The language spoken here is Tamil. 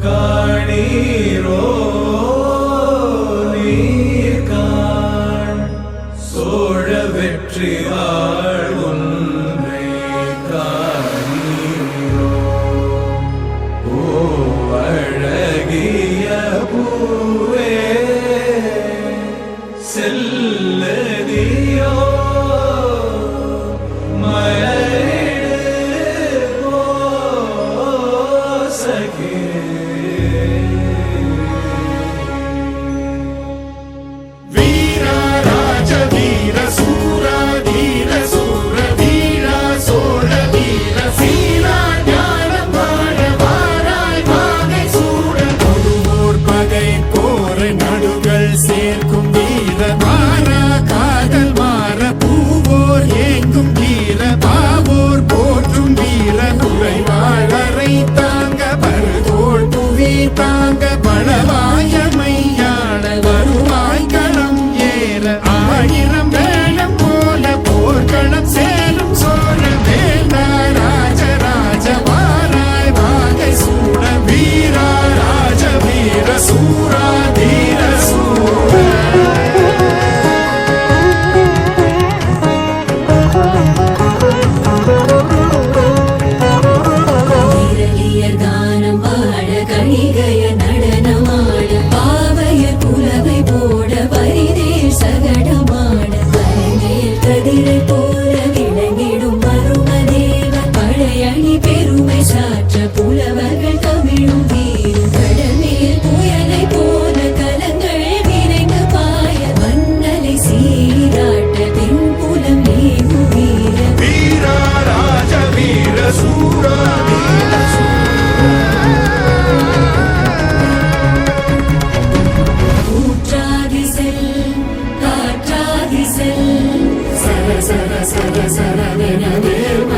காணீரோ நீர்காண் சோழ வெற்றி ஆள் ஒன்றை காணீரோ ஓ அழகிய பூவே செல்லதியோ சேர்க்கும் வீர மாறா காதல் மாற பூவோர் ஏங்கும் வீர பாவோர் போற்றும் வீர குறைவாளரை தாங்க பருகோள் புவி தாங்க பலவாயமையாள வருவாய் களம் ஏற ஆயிரம் வேளம் போல போர்க்களம் சேரும் சோழ வேண்டா ராஜராஜ வாராய் வாகை சூட வீரா ராஜ வீர சூரா தீர பெருமை சாற்ற புலவர்கள் தமிழும் வீரும் கடமேல் புயலை போல கலங்கள் விரைந்து பாய மன்னலை சீராட்ட தென் புலம் ஏகும் வீர வீரா ராஜ வீர சூரா ஊற்றாதி செல் காற்றாதி செல் சர சர சர சரவென வேர்ம